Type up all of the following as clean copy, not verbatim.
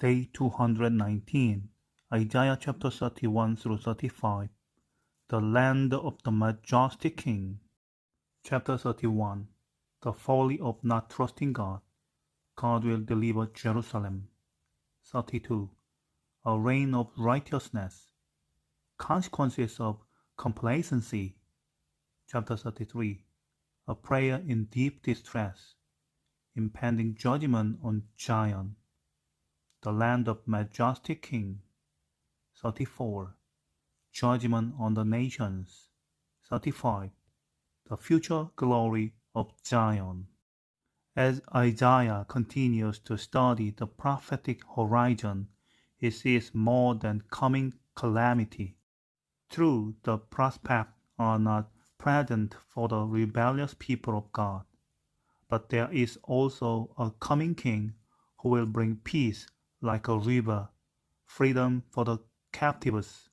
Day 219, Isaiah chapter 31 through 35, The Land of the Majestic King. Chapter 31, The Folly of Not Trusting God. God will deliver Jerusalem. 32, A Reign of Righteousness. Consequences of Complacency. Chapter 33, A Prayer in Deep Distress. Impending Judgment on Zion. The Land of Majestic King. 34. Judgment on the Nations. 35. The Future Glory of Zion. As Isaiah continues to study the prophetic horizon, he sees more than coming calamity. True, the prospects are not present for the rebellious people of God, but there is also a coming king who will bring peace like a river, freedom for the captives,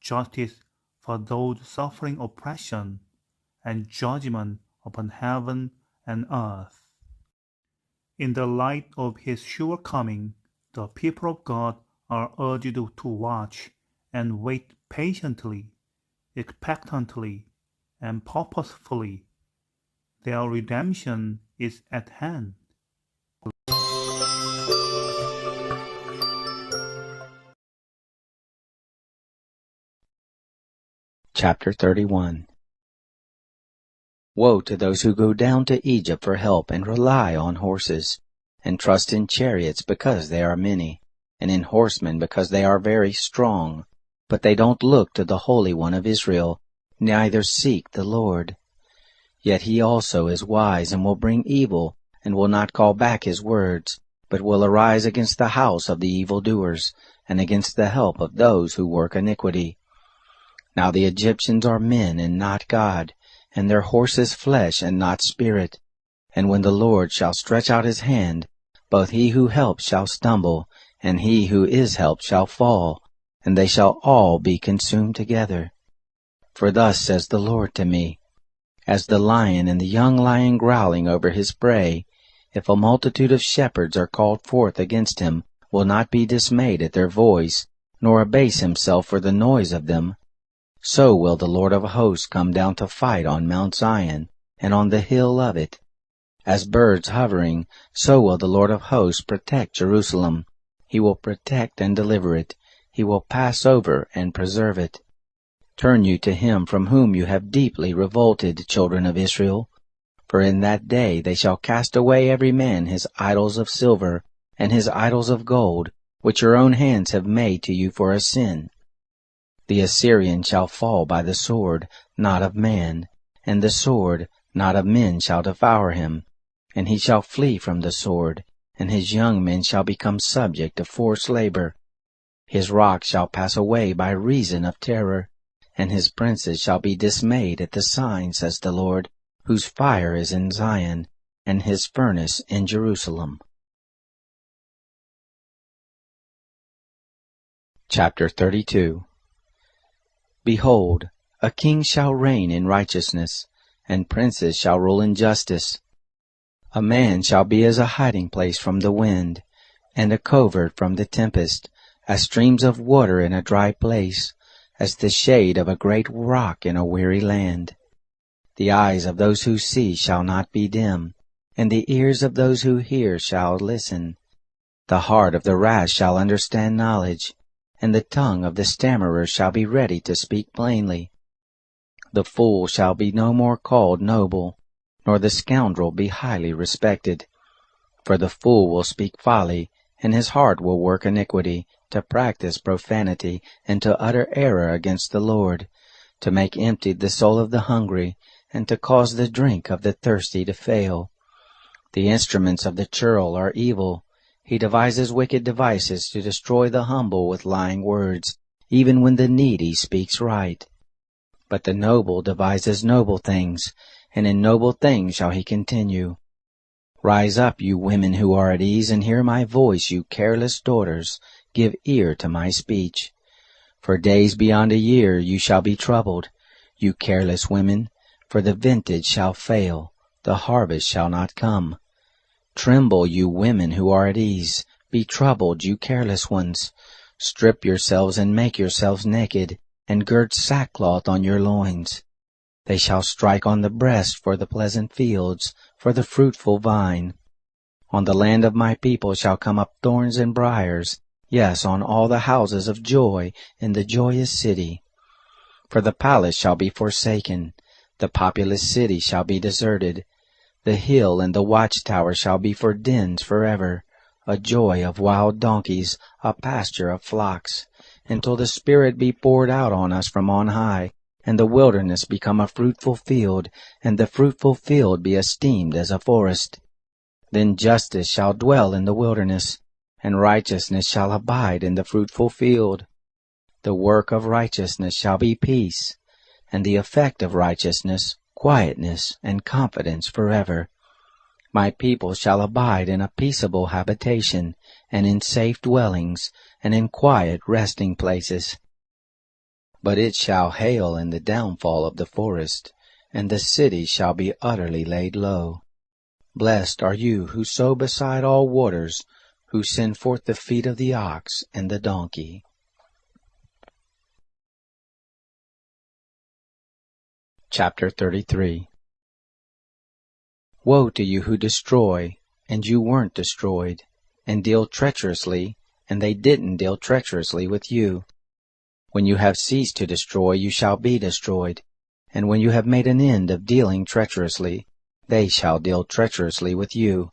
justice for those suffering oppression, and judgment upon heaven and earth. In the light of his sure coming, the people of God are urged to watch and wait patiently, expectantly, and purposefully. Their redemption is at hand. Chapter 31. Woe to those who go down to Egypt for help and rely on horses, and trust in chariots because they are many, and in horsemen because they are very strong. But they don't look to the Holy One of Israel, neither seek the Lord. Yet he also is wise and will bring evil, and will not call back his words, but will arise against the house of the evildoers, and against the help of those who work iniquity. Now the Egyptians are men and not God, and their horses flesh and not spirit. And when the Lord shall stretch out his hand, both he who helps shall stumble, and he who is helped shall fall, and they shall all be consumed together. For thus says the Lord to me, as the lion and the young lion growling over his prey, if a multitude of shepherds are called forth against him, will not be dismayed at their voice, nor abase himself for the noise of them, so will the Lord of hosts come down to fight on Mount Zion, and on the hill of it. As birds hovering, so will the Lord of hosts protect Jerusalem. He will protect and deliver it. He will pass over and preserve it. Turn you to him from whom you have deeply revolted, children of Israel. For in that day they shall cast away every man his idols of silver, and his idols of gold, which your own hands have made to you for a sin. The Assyrian shall fall by the sword, not of man, and the sword, not of men, shall devour him. And he shall flee from the sword, and his young men shall become subject to forced labor. His rock shall pass away by reason of terror, and his princes shall be dismayed at the sign, says the Lord, whose fire is in Zion, and his furnace in Jerusalem. Chapter 32. Behold, a king shall reign in righteousness, and princes shall rule in justice. A man shall be as a hiding place from the wind, and a covert from the tempest, as streams of water in a dry place, as the shade of a great rock in a weary land. The eyes of those who see shall not be dim, and the ears of those who hear shall listen. The heart of the rash shall understand knowledge, and the tongue of the stammerer shall be ready to speak plainly. The fool shall be no more called noble, nor the scoundrel be highly respected. For the fool will speak folly, and his heart will work iniquity, to practice profanity, and to utter error against the Lord, to make empty the soul of the hungry, and to cause the drink of the thirsty to fail. The instruments of the churl are evil. He devises wicked devices to destroy the humble with lying words, even when the needy speaks right. But the noble devises noble things, and in noble things shall he continue. Rise up, you women who are at ease, and hear my voice, you careless daughters, give ear to my speech. For days beyond a year you shall be troubled, you careless women, for the vintage shall fail, the harvest shall not come. Tremble, you women who are at ease, Be troubled, you careless ones. Strip yourselves and make yourselves naked, and gird sackcloth on your loins. They shall strike on the breast for the pleasant fields, for the fruitful vine. On the land of my people shall come up thorns and briars, yes, on all the houses of joy in the joyous city. For the palace shall be forsaken, the populous city shall be deserted. The hill and the watchtower shall be for dens forever, a joy of wild donkeys, a pasture of flocks, until the Spirit be poured out on us from on high, and the wilderness become a fruitful field, and the fruitful field be esteemed as a forest. Then justice shall dwell in the wilderness, and righteousness shall abide in the fruitful field. The work of righteousness shall be peace, and the effect of righteousness, quietness and confidence forever. My people shall abide in a peaceable habitation, and in safe dwellings, and in quiet resting places. But it shall hail in the downfall of the forest, and the city shall be utterly laid low. Blessed are you who sow beside all waters, who send forth the feet of the ox and the donkey. Chapter 33. Woe to you who destroy, and you weren't destroyed, and deal treacherously, and they didn't deal treacherously with you. When you have ceased to destroy, you shall be destroyed, and when you have made an end of dealing treacherously, they shall deal treacherously with you.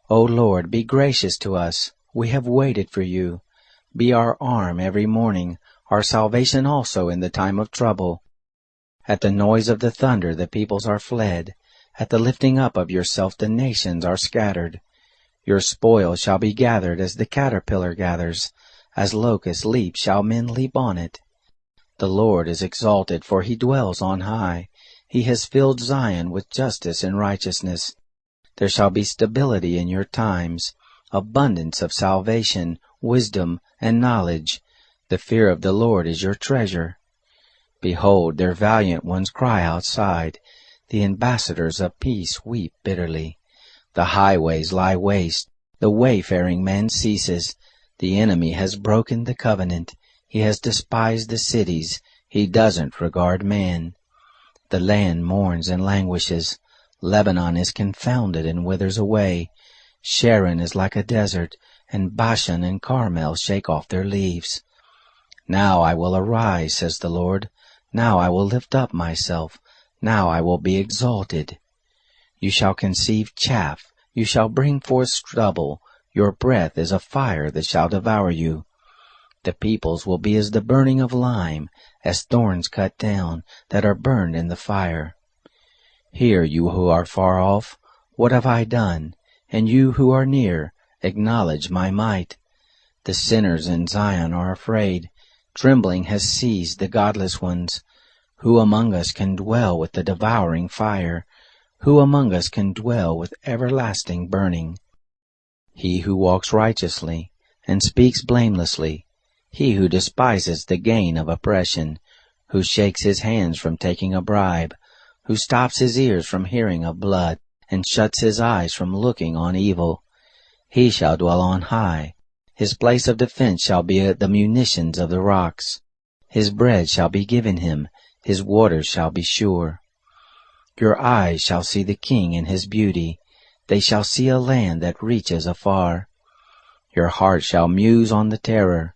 O Lord, be gracious to us. We have waited for you. Be our arm every morning, our salvation also in the time of trouble. At the noise of the thunder the peoples are fled. At the lifting up of yourself the nations are scattered. Your spoil shall be gathered as the caterpillar gathers. As locusts leap shall men leap on it. The Lord is exalted, for he dwells on high. He has filled Zion with justice and righteousness. There shall be stability in your times, abundance of salvation, wisdom, and knowledge. The fear of the Lord is your treasure. Behold, their valiant ones cry outside. The ambassadors of peace weep bitterly. The highways lie waste. The wayfaring man ceases. The enemy has broken the covenant. He has despised the cities. He doesn't regard man. The land mourns and languishes. Lebanon is confounded and withers away. Sharon is like a desert, and Bashan and Carmel shake off their leaves. Now I will arise, says the Lord. Now I will lift up myself. Now I will be exalted. You shall conceive chaff. You shall bring forth stubble. Your breath is a fire that shall devour you. The peoples will be as the burning of lime, as thorns cut down, that are burned in the fire. Hear, you who are far off, what have I done? And you who are near, acknowledge my might. The sinners in Zion are afraid. Trembling has seized the godless ones. Who among us can dwell with the devouring fire? Who among us can dwell with everlasting burning? He who walks righteously and speaks blamelessly, he who despises the gain of oppression, who shakes his hands from taking a bribe, who stops his ears from hearing of blood, and shuts his eyes from looking on evil. He shall dwell on high. His place of defense shall be the munitions of the rocks. His bread shall be given him, his waters shall be sure. Your eyes shall see the king in his beauty. They shall see a land that reaches afar. Your heart shall muse on the terror.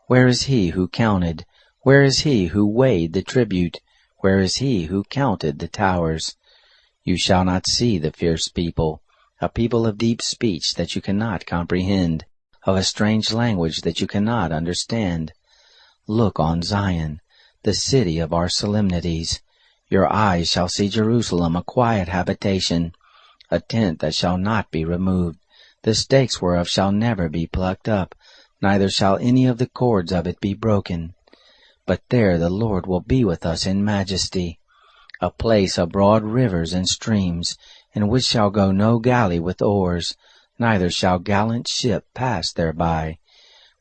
Where is he who counted? Where is he who weighed the tribute? Where is he who counted the towers? You shall not see the fierce people, a people of deep speech that you cannot comprehend, of a strange language that you cannot understand. Look on Zion, the city of our solemnities. Your eyes shall see Jerusalem, a quiet habitation, a tent that shall not be removed, the stakes whereof shall never be plucked up, neither shall any of the cords of it be broken. But there the Lord will be with us in majesty, a place of broad rivers and streams, in which shall go no galley with oars, neither shall gallant ship pass thereby.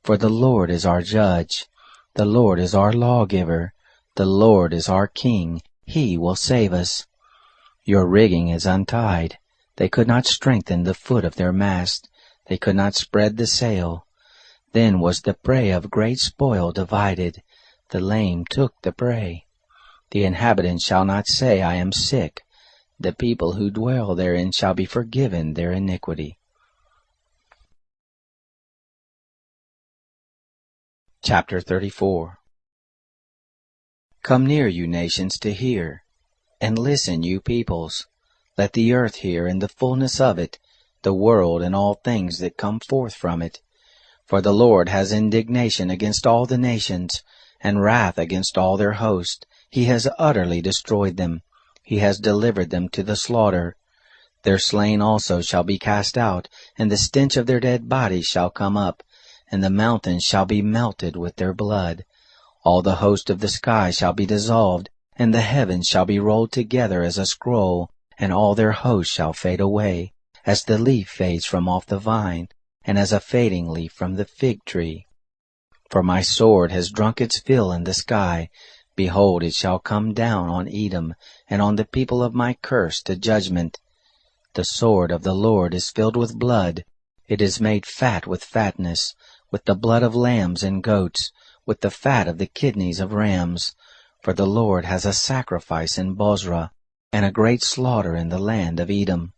For the Lord is our judge, the Lord is our lawgiver, the Lord is our king, he will save us. Your rigging is untied. They could not strengthen the foot of their mast. They could not spread the sail. Then was the prey of great spoil divided. The lame took the prey. The inhabitants shall not say, I am sick. The people who dwell therein shall be forgiven their iniquity. Chapter 34. Come near, you nations, to hear, and listen, you peoples. Let the earth hear, and the fullness of it, the world and all things that come forth from it. For the Lord has indignation against all the nations, and wrath against all their host. He has utterly destroyed them. He has delivered them to the slaughter. Their slain also shall be cast out, and the stench of their dead bodies shall come up, and the mountains shall be melted with their blood. All the host of the sky shall be dissolved, and the heavens shall be rolled together as a scroll, and all their host shall fade away, as the leaf fades from off the vine, and as a fading leaf from the fig tree. For my sword has drunk its fill in the sky. Behold, it shall come down on Edom, and on the people of my curse to judgment. The sword of the Lord is filled with blood. It is made fat with fatness, with the blood of lambs and goats, with the fat of the kidneys of rams. For the Lord has a sacrifice in Bozrah, and a great slaughter in the land of Edom.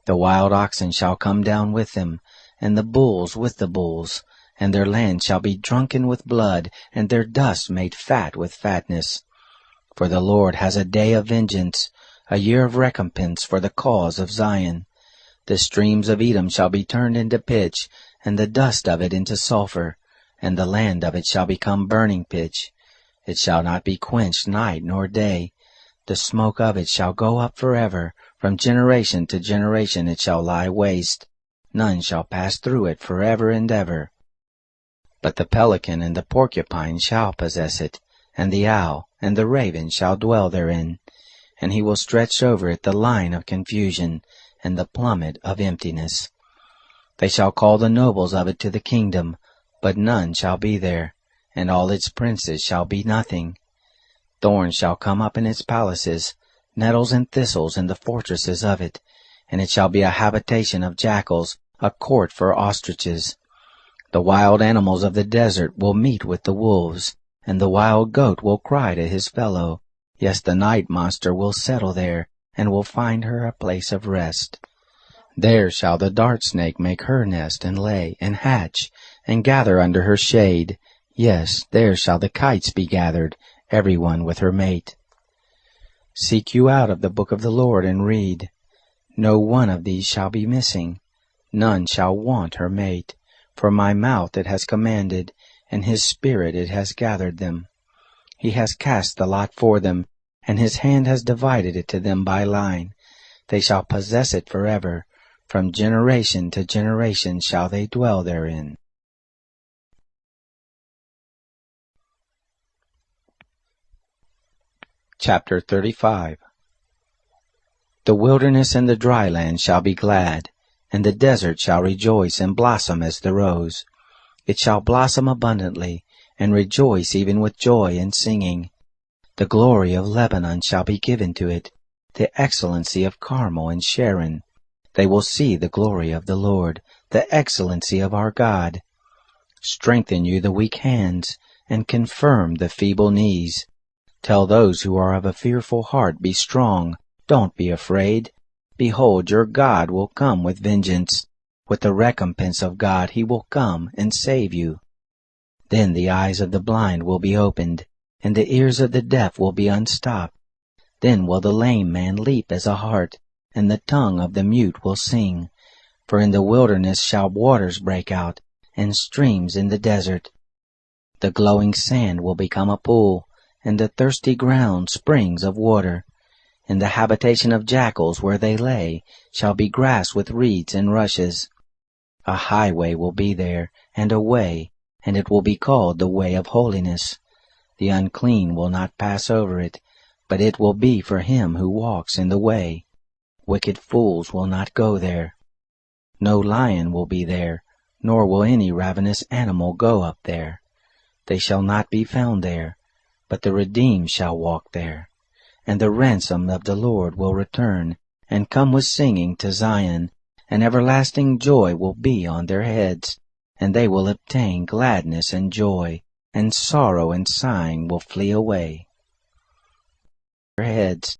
The wild oxen shall come down with them, and the bulls with the bulls, and their land shall be drunken with blood, and their dust made fat with fatness. For the Lord has a day of vengeance, a year of recompense for the cause of Zion. The streams of Edom shall be turned into pitch, and the dust of it into sulfur, and the land of it shall become burning pitch. It shall not be quenched night nor day. The smoke of it shall go up forever. From generation to generation it shall lie waste. None shall pass through it forever and ever. But the pelican and the porcupine shall possess it, and the owl and the raven shall dwell therein. And he will stretch over it the line of confusion, and the plummet of emptiness. They shall call the nobles of it to the kingdom, but none shall be there, and all its princes shall be nothing. Thorns shall come up in its palaces, nettles and thistles in the fortresses of it, and it shall be a habitation of jackals, a court for ostriches. The wild animals of the desert will meet with the wolves, and the wild goat will cry to his fellow. Yes, the night monster will settle there, and will find her a place of rest. There shall the dart snake make her nest, and lay, and hatch, and gather under her shade. Yes, there shall the kites be gathered, every one with her mate. Seek you out of the book of the Lord, and read. No one of these shall be missing. None shall want her mate. For my mouth it has commanded, and his spirit it has gathered them. He has cast the lot for them, and his hand has divided it to them by line. They shall possess it forever. From generation to generation shall they dwell therein. Chapter 35. The wilderness and the dry land shall be glad, and the desert shall rejoice and blossom as the rose. It shall blossom abundantly, and rejoice even with joy and singing. The glory of Lebanon shall be given to it, the excellency of Carmel and Sharon. They will see the glory of the Lord, the excellency of our God. Strengthen you the weak hands, and confirm the feeble knees. Tell those who are of a fearful heart, be strong, don't be afraid. Behold, your God will come with vengeance. With the recompense of God he will come and save you. Then the eyes of the blind will be opened, and the ears of the deaf will be unstopped. Then will the lame man leap as a hart, and the tongue of the mute will sing. For in the wilderness shall waters break out, and streams in the desert. The glowing sand will become a pool, and the thirsty ground springs of water. In the habitation of jackals where they lay shall be grass with reeds and rushes. A highway will be there, and a way, and it will be called the way of holiness. The unclean will not pass over it, but it will be for him who walks in the way. Wicked fools will not go there. No lion will be there, nor will any ravenous animal go up there. They shall not be found there, but the redeemed shall walk there. And the ransom of the Lord will return, and come with singing to Zion, and everlasting joy will be on their heads, and they will obtain gladness and joy, and sorrow and sighing will flee away. Their heads,